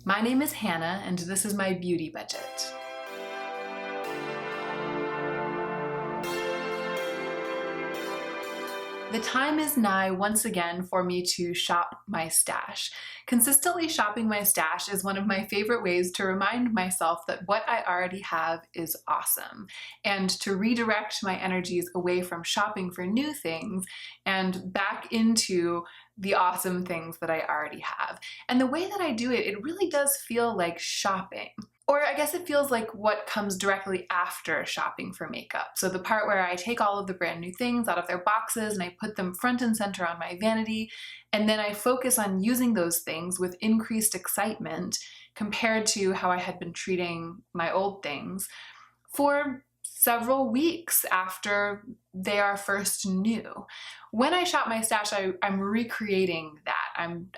My name is Hannah, and this is my beauty budget. The time is nigh once again for me to shop my stash. Consistently shopping my stash is one of my favorite ways to remind myself that what I already have is awesome, and to redirect my energies away from shopping for new things and back into the awesome things that I already have. And the way that I do it, it really does feel like shopping. Or I guess it feels like what comes directly after shopping for makeup. So the part where I take all of the brand new things out of their boxes and I put them front and center on my vanity, and then I focus on using those things with increased excitement compared to how I had been treating my old things for several weeks after they are first new. When I shop my stash, I'm recreating that.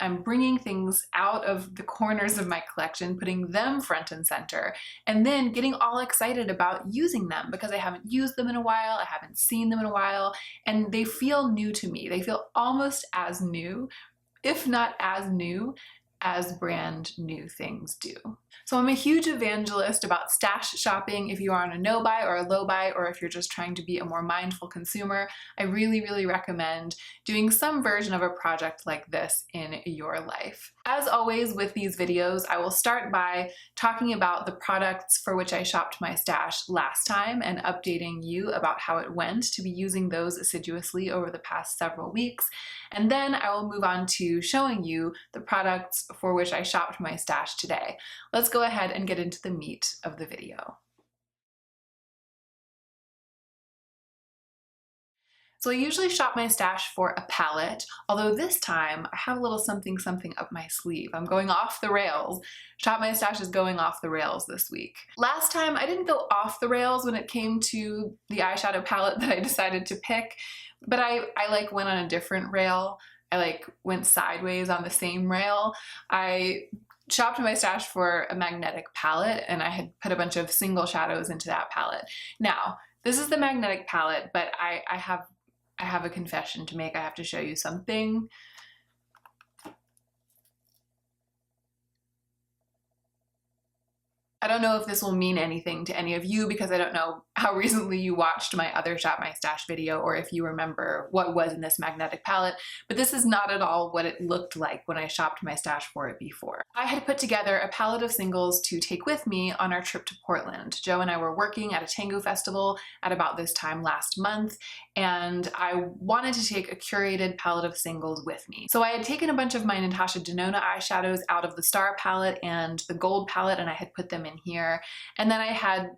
I'm bringing things out of the corners of my collection, putting them front and center, and then getting all excited about using them because I haven't used them in a while, I haven't seen them in a while, and they feel new to me. They feel almost as new, if not as new, as brand new things do. So I'm a huge evangelist about stash shopping. If you are on a no buy or a low buy, or if you're just trying to be a more mindful consumer, I really recommend doing some version of a project like this in your life. As always with these videos, I will start by talking about the products for which I shopped my stash last time and updating you about how it went to be using those assiduously over the past several weeks. And then I will move on to showing you the products for which I shopped my stash today. Let's go ahead and get into the meat of the video. So I usually shop my stash for a palette, although this time I have a little something up my sleeve. I'm going off the rails. Shop my stash is going off the rails this week. Last time I didn't go off the rails when it came to the eyeshadow palette that I decided to pick, but I like went on a different rail. I like went sideways on the same rail. I shopped my stash for a magnetic palette, and I had put a bunch of single shadows into that palette. Now, this is the magnetic palette, but I have a confession to make. I have to show you something. I don't know if this will mean anything to any of you because I don't know how recently you watched my other Shop My Stash video or if you remember what was in this magnetic palette, but this is not at all what it looked like when I shopped my stash for it before. I had put together a palette of singles to take with me on our trip to Portland. Joe and I were working at a tango festival at about this time last month, and I wanted to take a curated palette of singles with me. So I had taken a bunch of my Natasha Denona eyeshadows out of the Star palette and the Gold palette, and I had put them in here. And then I had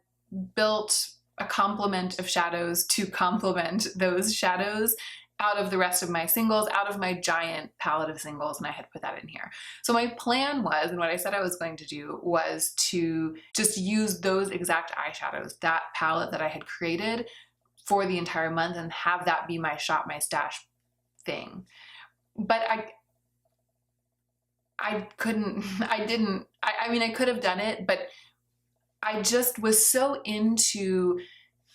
built a complement of shadows to complement those shadows out of the rest of my singles, out of my giant palette of singles, and I had put that in here. So my plan was, and what I said I was going to do, was to just use those exact eyeshadows, that palette that I had created for the entire month, and have that be my shop my stash thing. But I mean, I could have done it, but I just was so into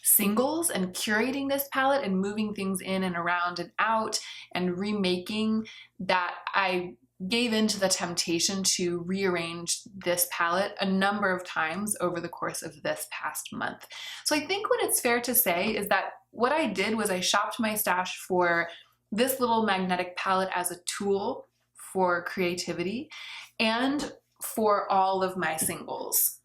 singles and curating this palette and moving things in and around and out and remaking that I gave in to the temptation to rearrange this palette a number of times over the course of this past month. So I think what it's fair to say is that what I did was I shopped my stash for this little magnetic palette as a tool for creativity and for all of my singles.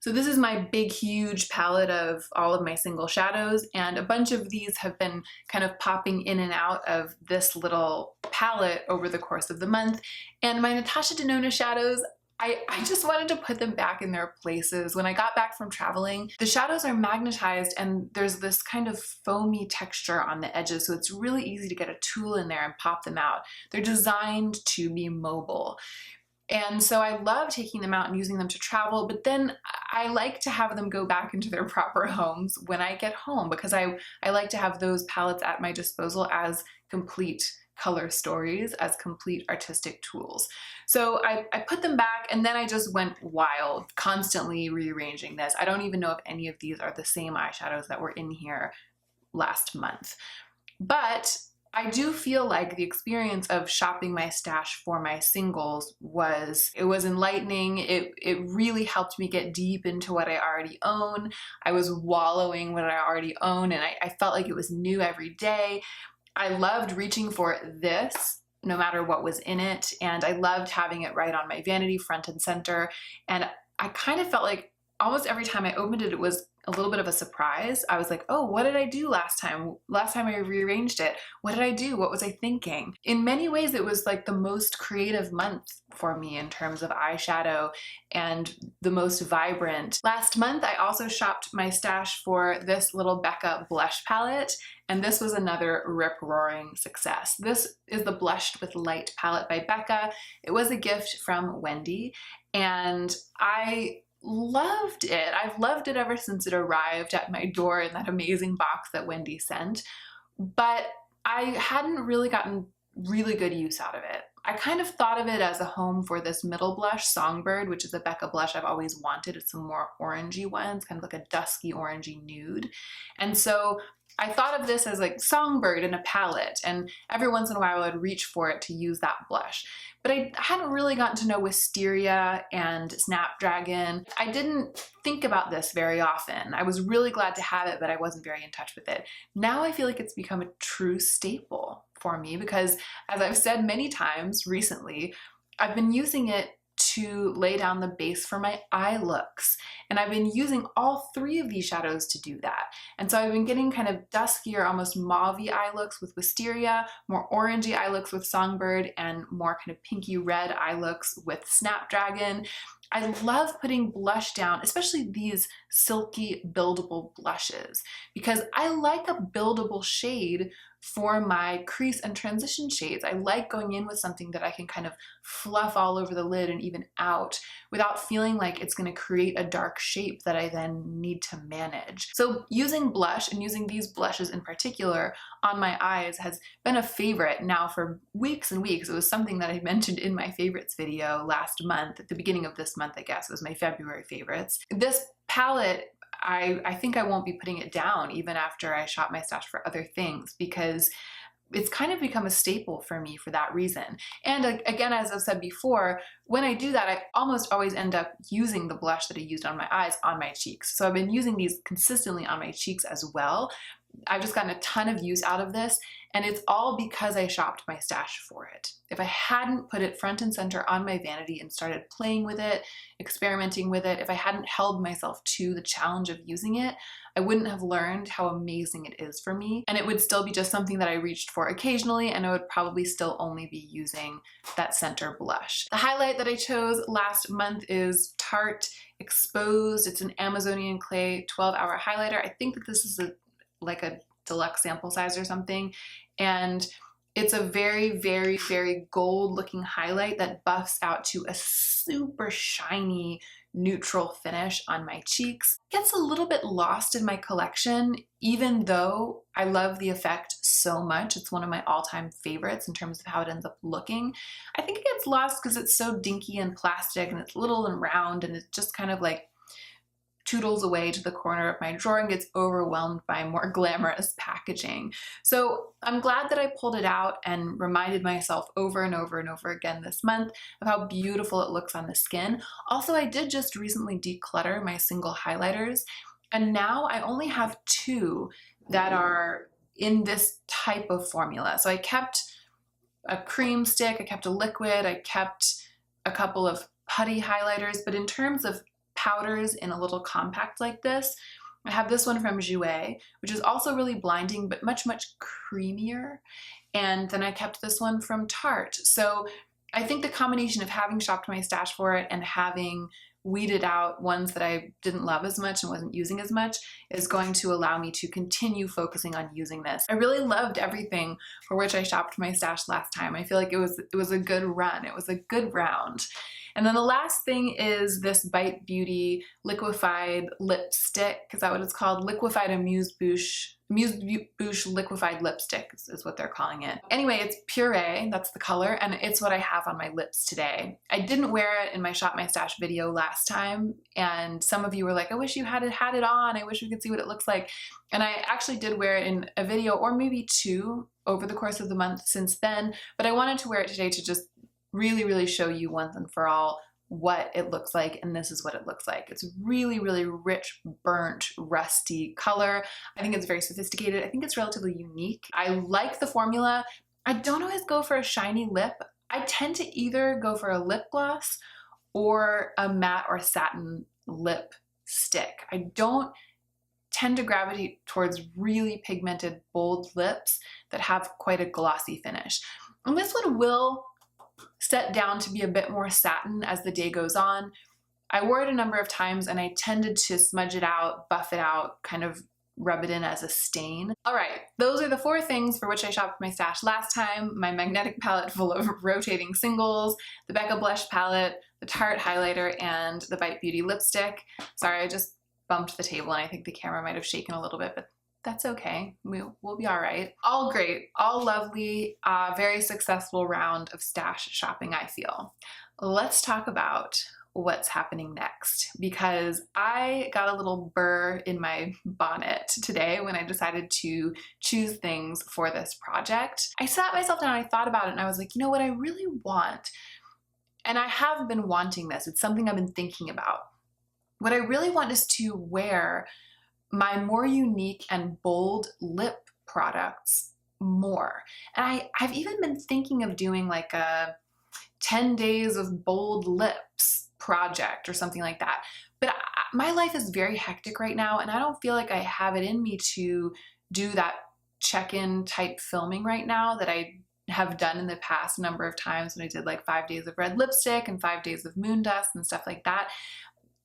So this is my big, huge palette of all of my single shadows, and a bunch of these have been kind of popping in and out of this little palette over the course of the month. And my Natasha Denona shadows, I just wanted to put them back in their places. When I got back from traveling, the shadows are magnetized and there's this kind of foamy texture on the edges, so it's really easy to get a tool in there and pop them out. They're designed to be mobile. And so I love taking them out and using them to travel, but then I like to have them go back into their proper homes when I get home, because I like to have those palettes at my disposal as complete color stories, as complete artistic tools. So I put them back, and then I just went wild, constantly rearranging this. I don't even know if any of these are the same eyeshadows that were in here last month. But I do feel like the experience of shopping my stash for my singles it was enlightening. It really helped me get deep into what I already own. I was wallowing what I already own, and I felt like it was new every day. I loved reaching for this no matter what was in it, and I loved having it right on my vanity, front and center. And I kind of felt like almost every time I opened it, it was a little bit of a surprise. I was like, oh, what did I do last time? Last time I rearranged it, what did I do? What was I thinking? In many ways, it was like the most creative month for me in terms of eyeshadow and the most vibrant. Last month, I also shopped my stash for this little Becca blush palette, and this was another rip-roaring success. This is the Blushed with Light palette by Becca. It was a gift from Wendy, and I loved it. I've loved it ever since it arrived at my door in that amazing box that Wendy sent, but I hadn't really gotten really good use out of it. I kind of thought of it as a home for this middle blush, Songbird, which is a Becca blush I've always wanted. It's a more orangey one. It's kind of like a dusky orangey nude. And so I thought of this as like Songbird in a palette, and every once in a while I'd reach for it to use that blush. But I hadn't really gotten to know Wisteria and Snapdragon. I didn't think about this very often. I was really glad to have it, but I wasn't very in touch with it. Now I feel like it's become a true staple for me because, as I've said many times recently, I've been using it to lay down the base for my eye looks. And I've been using all three of these shadows to do that. And so I've been getting kind of duskier, almost mauve-y eye looks with Wisteria, more orangey eye looks with Songbird, and more kind of pinky red eye looks with Snapdragon. I love putting blush down, especially these silky buildable blushes, because I like a buildable shade for my crease and transition shades. I like going in with something that I can kind of fluff all over the lid and even out without feeling like it's going to create a dark shape that I then need to manage. So using blush, and using these blushes in particular on my eyes, has been a favorite now for weeks and weeks. It was something that I mentioned in my favorites video last month, at the beginning of this month, I guess. It was my February favorites. This palette, I think I won't be putting it down even after I shop my stash for other things, because it's kind of become a staple for me for that reason. And again, as I've said before, when I do that, I almost always end up using the blush that I used on my eyes on my cheeks. So I've been using these consistently on my cheeks as well. I've just gotten a ton of use out of this, and it's all because I shopped my stash for it. If I hadn't put it front and center on my vanity and started playing with it, experimenting with it, if I hadn't held myself to the challenge of using it, I wouldn't have learned how amazing it is for me, and it would still be just something that I reached for occasionally, and I would probably still only be using that center blush. The highlight that I chose last month is Tarte Exposed. It's an Amazonian clay 12-hour highlighter. I think that this is like a deluxe sample size or something, and it's a very, very, very gold looking highlight that buffs out to a super shiny neutral finish on my cheeks. It gets a little bit lost in my collection, even though I love the effect so much. It's one of my all-time favorites in terms of how it ends up looking. I think it gets lost because it's so dinky and plastic, and it's little and round, and it's just kind of like toodles away to the corner of my drawer and gets overwhelmed by more glamorous packaging. So I'm glad that I pulled it out and reminded myself over and over and over again this month of how beautiful it looks on the skin. Also, I did just recently declutter my single highlighters, and now I only have two that are in this type of formula. So I kept a cream stick, I kept a liquid, I kept a couple of putty highlighters, but in terms of powders in a little compact like this, I have this one from Jouer, which is also really blinding, but much, much creamier. And then I kept this one from Tarte. So I think the combination of having shopped my stash for it and having weeded out ones that I didn't love as much and wasn't using as much is going to allow me to continue focusing on using this. I really loved everything for which I shopped my stash last time. I feel like it was a good run. It was a good round. And then the last thing is this Bite Beauty liquefied lipstick. Is that what it's called? Liquefied Amuse Bouche liquefied lipstick is what they're calling it. Anyway, it's puree, that's the color, and it's what I have on my lips today. I didn't wear it in my Shop My Stash video last time, and some of you were like, I wish you had it on, I wish we could see what it looks like. And I actually did wear it in a video, or maybe two, over the course of the month since then, but I wanted to wear it today to just really show you once and for all what it looks like, and this is what it looks like. It's really rich, burnt, rusty color. I think it's very sophisticated. I think it's relatively unique. I like the formula. I don't always go for a shiny lip. I tend to either go for a lip gloss or a matte or satin lip stick. I don't tend to gravitate towards really pigmented, bold lips that have quite a glossy finish. And this one will set down to be a bit more satin as the day goes on. I wore it a number of times and I tended to smudge it out, buff it out, kind of rub it in as a stain. All right, those are the 4 things for which I shopped my stash last time: my magnetic palette full of rotating singles, the Becca blush palette, the Tarte highlighter, and the Bite Beauty lipstick. Sorry, I just bumped the table and I think the camera might have shaken a little bit, but that's okay. We'll be all right. All great, all lovely, very successful round of stash shopping, I feel. Let's talk about what's happening next, because I got a little burr in my bonnet today when I decided to choose things for this project. I sat myself down, I thought about it, and I was like, you know what I really want, and I have been wanting this, it's something I've been thinking about. What I really want is to wear my more unique and bold lip products more. And I've even been thinking of doing like a 10 days of bold lips project or something like that. But my life is very hectic right now, and I don't feel like I have it in me to do that check-in type filming right now that I have done in the past number of times when I did like 5 days of red lipstick and 5 days of moon dust and stuff like that.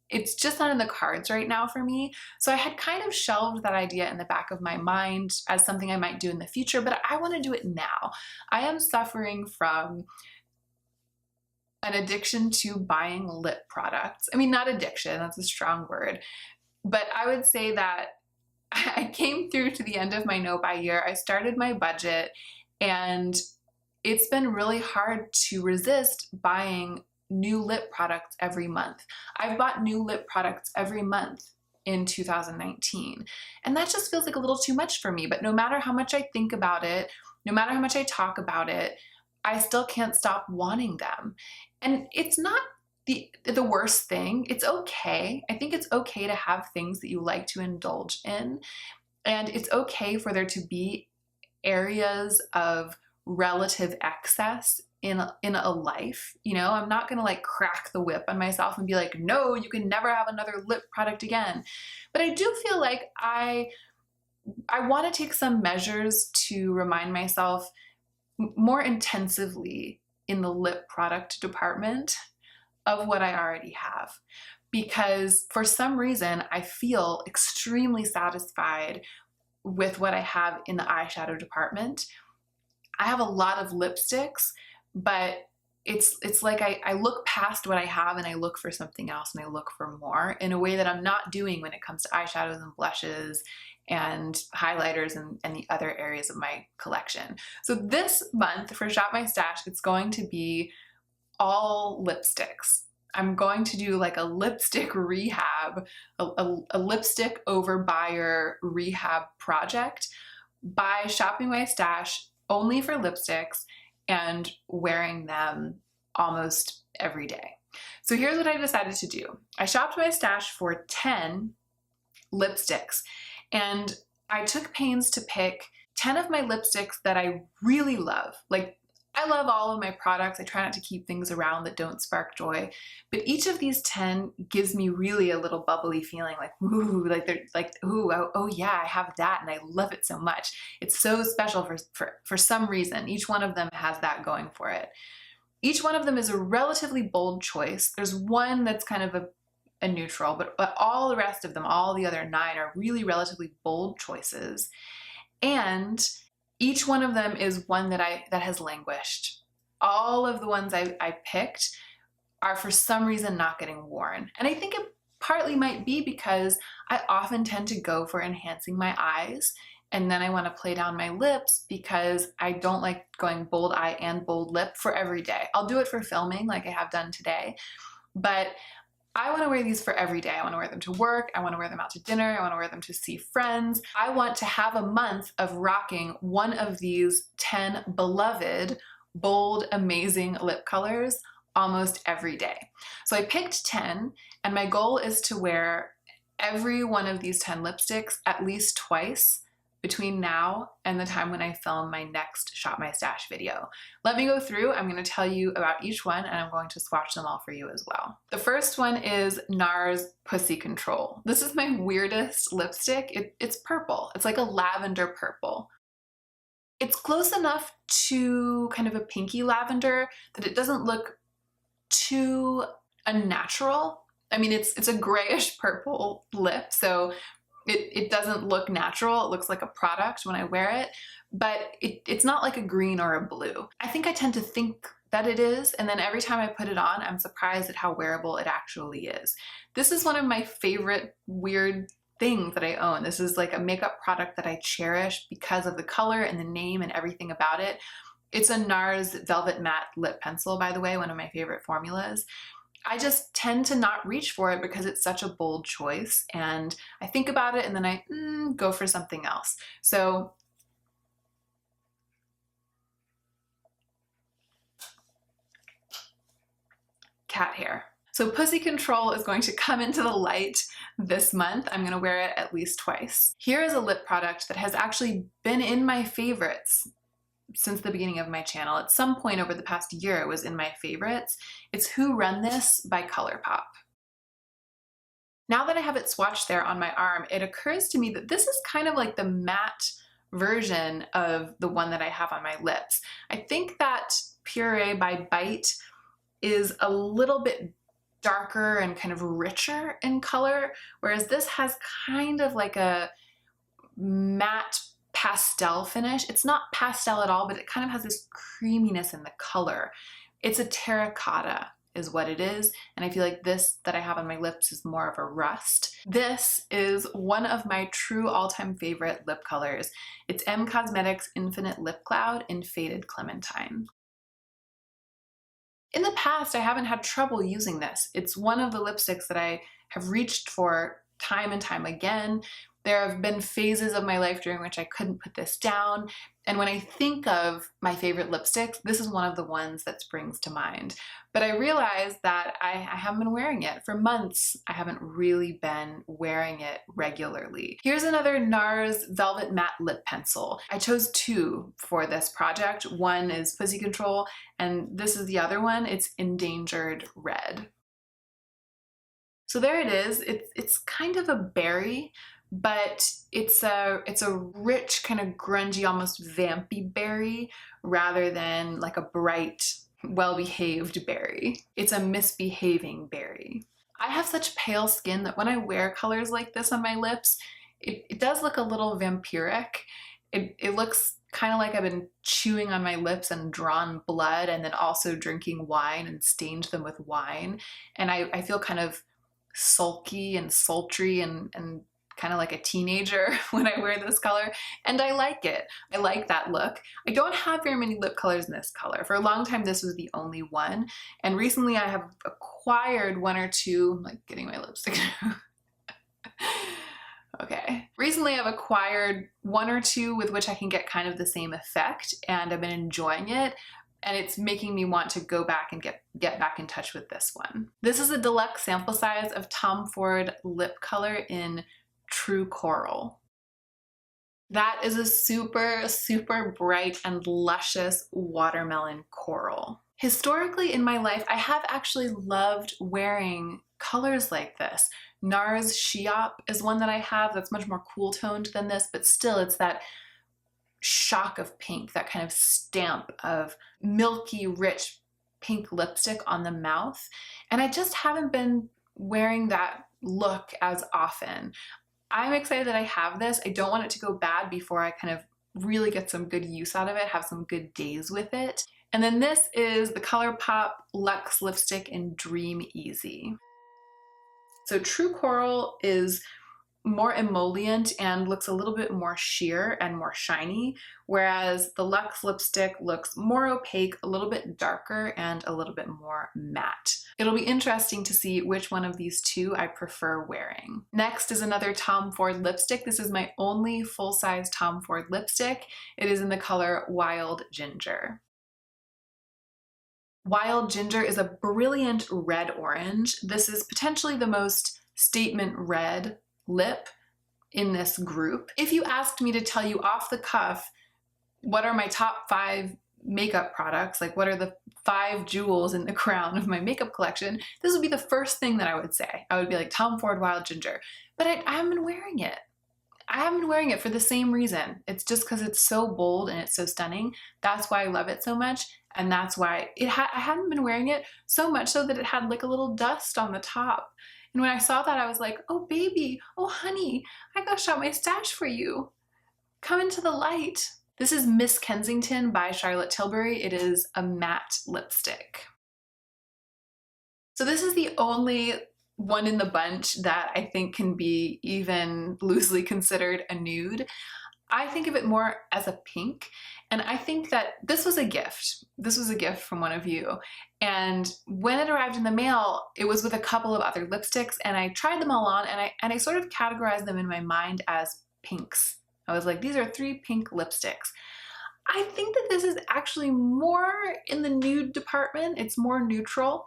It's just not in the cards right now for me. So I had kind of shelved that idea in the back of my mind as something I might do in the future, but I want to do it now. I am suffering from an addiction to buying lip products. I mean, not addiction, that's a strong word, but I would say that I came through to the end of my no-buy year. I started my budget, and it's been really hard to resist buying new lip products every month. I've bought new lip products every month in 2019, and that just feels like a little too much for me. But no matter how much I think about it, no matter how much I talk about it, I still can't stop wanting them. And it's not the worst thing. It's okay. I think it's okay to have things that you like to indulge in, and it's okay for there to be areas of relative excess in a life. You know, I'm not gonna like crack the whip on myself and be like, no, you can never have another lip product again. But I do feel like I want to take some measures to remind myself more intensively in the lip product department of what I already have. Because for some reason, I feel extremely satisfied with what I have in the eyeshadow department. I have a lot of lipsticks, but it's like I look past what I have and I look for something else, and I look for more in a way that I'm not doing when it comes to eyeshadows and blushes and highlighters and the other areas of my collection. So this month for Shop My Stash, it's going to be all lipsticks. I'm going to do like a lipstick rehab, a lipstick over buyer rehab project by shopping my stash only for lipsticks and wearing them almost every day. So here's what I decided to do. I shopped my stash for 10 lipsticks, and I took pains to pick 10 of my lipsticks that I really love. Like, I love all of my products. I try not to keep things around that don't spark joy, but each of these 10 gives me really a little bubbly feeling, like, ooh, like they're like, ooh, oh yeah, I have that and I love it so much. It's so special for some reason. Each one of them has that going for it. Each one of them is a relatively bold choice. There's one that's kind of a neutral, but all the rest of them, all the other 9 are really relatively bold choices. And each one of them is one that has languished. All of the ones I picked are for some reason not getting worn. And I think it partly might be because I often tend to go for enhancing my eyes, and then I want to play down my lips because I don't like going bold eye and bold lip for every day. I'll do it for filming like I have done today, but I want to wear these for every day. I want to wear them to work. I want to wear them out to dinner. I want to wear them to see friends. I want to have a month of rocking one of these 10 beloved, bold, amazing lip colors almost every day. So I picked 10, and my goal is to wear every one of these 10 lipsticks at least twice between now and the time when I film my next Shop My Stash video. Let me go through. I'm going to tell you about each one, and I'm going to swatch them all for you as well. The first one is NARS Pussy Control. This is my weirdest lipstick. It's purple. It's like a lavender purple. It's close enough to kind of a pinky lavender that it doesn't look too unnatural. I mean, it's a grayish purple lip, so it doesn't look natural. It looks like a product when I wear it, but it's not like a green or a blue. I think I tend to think that it is, and then every time I put it on, I'm surprised at how wearable it actually is. This is one of my favorite weird things that I own. This is like a makeup product that I cherish because of the color and the name and everything about it. It's a NARS Velvet Matte Lip Pencil, by the way, one of my favorite formulas. I just tend to not reach for it because it's such a bold choice, and I think about it and then I go for something else. So cat hair. So Pussy Control is going to come into the light this month. I'm going to wear it at least twice. Here is a lip product that has actually been in my favorites since the beginning of my channel. At some point over the past year, it was in my favorites. It's Who Run This by ColourPop. Now that I have it swatched there on my arm, it occurs to me that this is kind of like the matte version of the one that I have on my lips. I think that Puree by Bite is a little bit darker and kind of richer in color, whereas this has kind of like a matte pastel finish. It's not pastel at all, but it kind of has this creaminess in the color. It's a terracotta is what it is, and I feel like this that I have on my lips is more of a rust. This is one of my true all-time favorite lip colors. It's M Cosmetics Infinite Lip Cloud in Faded Clementine. In the past, I haven't had trouble using this. It's one of the lipsticks that I have reached for time and time again. There have been phases of my life during which I couldn't put this down, and when I think of my favorite lipsticks, this is one of the ones that springs to mind. But I realized that I haven't been wearing it. For months, I haven't really been wearing it regularly. Here's another NARS Velvet Matte Lip Pencil. I chose two for this project. One is Pussy Control, and this is the other one. It's Endangered Red. So there it is. It's kind of a berry, but it's a rich, kind of grungy, almost vampy berry rather than like a bright, well-behaved berry. It's a misbehaving berry. I have such pale skin that when I wear colors like this on my lips, it does look a little vampiric. It looks kind of like I've been chewing on my lips and drawn blood and then also drinking wine and stained them with wine. And I feel kind of sulky and sultry and kind of like a teenager when I wear this color, and I like it. I like that look. I don't have very many lip colors in this color. For a long time, this was the only one, and recently I have acquired one or two. I'm like getting my lipstick. Okay. Recently I've acquired one or two with which I can get kind of the same effect, and I've been enjoying it. And it's making me want to go back and get back in touch with this one. This is a deluxe sample size of Tom Ford lip color in True Coral. That is a super, super bright and luscious watermelon coral. Historically in my life, I have actually loved wearing colors like this. NARS Sheop is one that I have that's much more cool toned than this, but still it's that shock of pink, that kind of stamp of milky, rich pink lipstick on the mouth. And I just haven't been wearing that look as often. I'm excited that I have this. I don't want it to go bad before I kind of really get some good use out of it, have some good days with it. And then this is the ColourPop Luxe Lipstick in Dream Easy. So True Coral is more emollient and looks a little bit more sheer and more shiny, whereas the Luxe lipstick looks more opaque, a little bit darker, and a little bit more matte. It'll be interesting to see which one of these two I prefer wearing. Next is another Tom Ford lipstick. This is my only full-size Tom Ford lipstick. It is in the color Wild Ginger. Wild Ginger is a brilliant red orange. This is potentially the most statement red lip in this group. If you asked me to tell you off the cuff, what are my top 5 makeup products, like what are the 5 jewels in the crown of my makeup collection, this would be the first thing that I would say. I would be like Tom Ford Wild Ginger, but I haven't been wearing it. I haven't been wearing it for the same reason. It's just because it's so bold and it's so stunning. That's why I love it so much. And that's why I hadn't been wearing it so much so that it had like a little dust on the top. And when I saw that, I was like, oh baby, oh honey, I got shot my stash for you. Come into the light. This is Miss Kensington by Charlotte Tilbury. It is a matte lipstick. So this is the only one in the bunch that I think can be even loosely considered a nude. I think of it more as a pink, and I think that this was a gift. This was a gift from one of you. And when it arrived in the mail, it was with a couple of other lipsticks, and I tried them all on, and I sort of categorized them in my mind as pinks. I was like, these are 3 pink lipsticks. I think that this is actually more in the nude department. It's more neutral,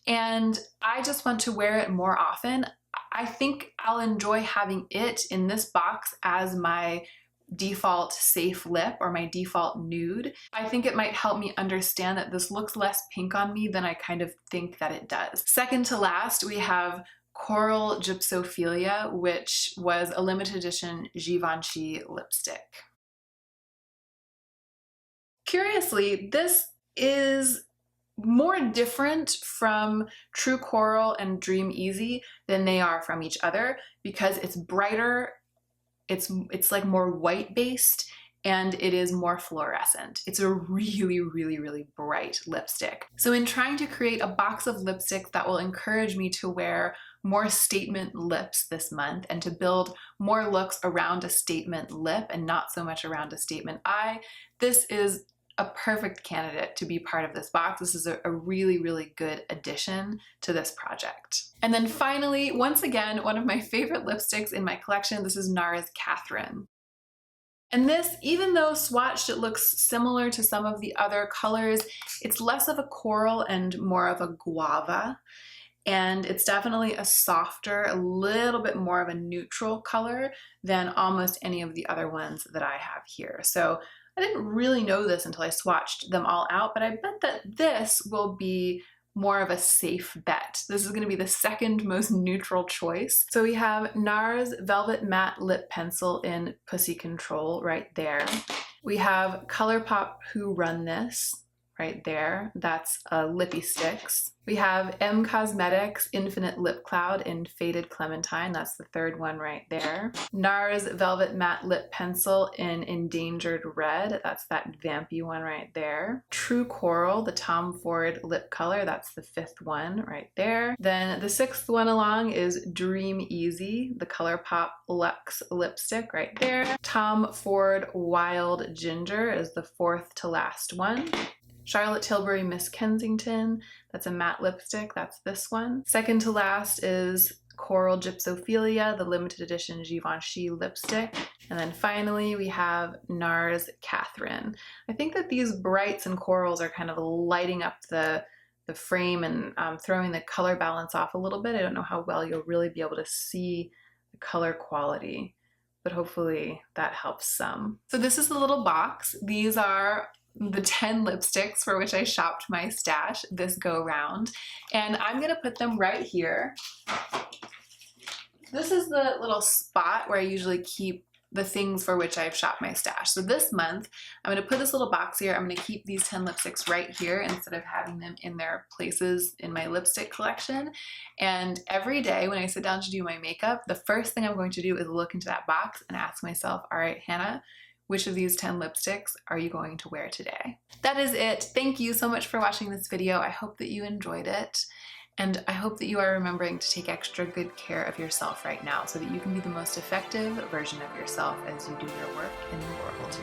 and I just want to wear it more often. I think I'll enjoy having it in this box as my default safe lip or my default nude. I think it might help me understand that this looks less pink on me than I kind of think that it does. Second to last, we have Coral Gypsophelia, which was a limited edition Givenchy lipstick. Curiously, this is more different from True Coral and Dream Easy than they are from each other because it's brighter, it's like more white based, and it is more fluorescent. It's a really, really, really bright lipstick. So in trying to create a box of lipsticks that will encourage me to wear more statement lips this month and to build more looks around a statement lip and not so much around a statement eye, this is a perfect candidate to be part of this box. This is a really, really good addition to this project. And then finally, once again, one of my favorite lipsticks in my collection, this is NARS Catherine. And this, even though swatched it looks similar to some of the other colors, it's less of a coral and more of a guava. And it's definitely a softer, a little bit more of a neutral color than almost any of the other ones that I have here. So I didn't really know this until I swatched them all out, but I bet that this will be more of a safe bet. This is going to be the second most neutral choice. So we have NARS Velvet Matte Lip Pencil in Pussy Control right there. We have ColourPop Who Run This right there. That's Lippy Sticks. We have M Cosmetics Infinite Lip Cloud in Faded Clementine. That's the third one right there. NARS Velvet Matte Lip Pencil in Endangered Red. That's that vampy one right there. True Coral, the Tom Ford lip color. That's the 5th one right there. Then the 6th one along is Dream Easy, the ColourPop Luxe lipstick right there. Tom Ford Wild Ginger is the 4th to last one. Charlotte Tilbury Miss Kensington, that's a matte lipstick, that's this one. Second to last is Coral Gypsophelia, the limited edition Givenchy lipstick. And then finally we have NARS Catherine. I think that these brights and corals are kind of lighting up the frame and throwing the color balance off a little bit. I don't know how well you'll really be able to see the color quality, but hopefully that helps some. So this is the little box. These are the 10 lipsticks for which I shopped my stash this go round, and I'm gonna put them right here. This is the little spot where I usually keep the things for which I've shopped my stash. So this month, I'm gonna put this little box here. I'm gonna keep these 10 lipsticks right here instead of having them in their places in my lipstick collection. And every day when I sit down to do my makeup, the first thing I'm going to do is look into that box and ask myself, all right, Hannah, which of these 10 lipsticks are you going to wear today? That is it. Thank you so much for watching this video. I hope that you enjoyed it. And I hope that you are remembering to take extra good care of yourself right now so that you can be the most effective version of yourself as you do your work in the world.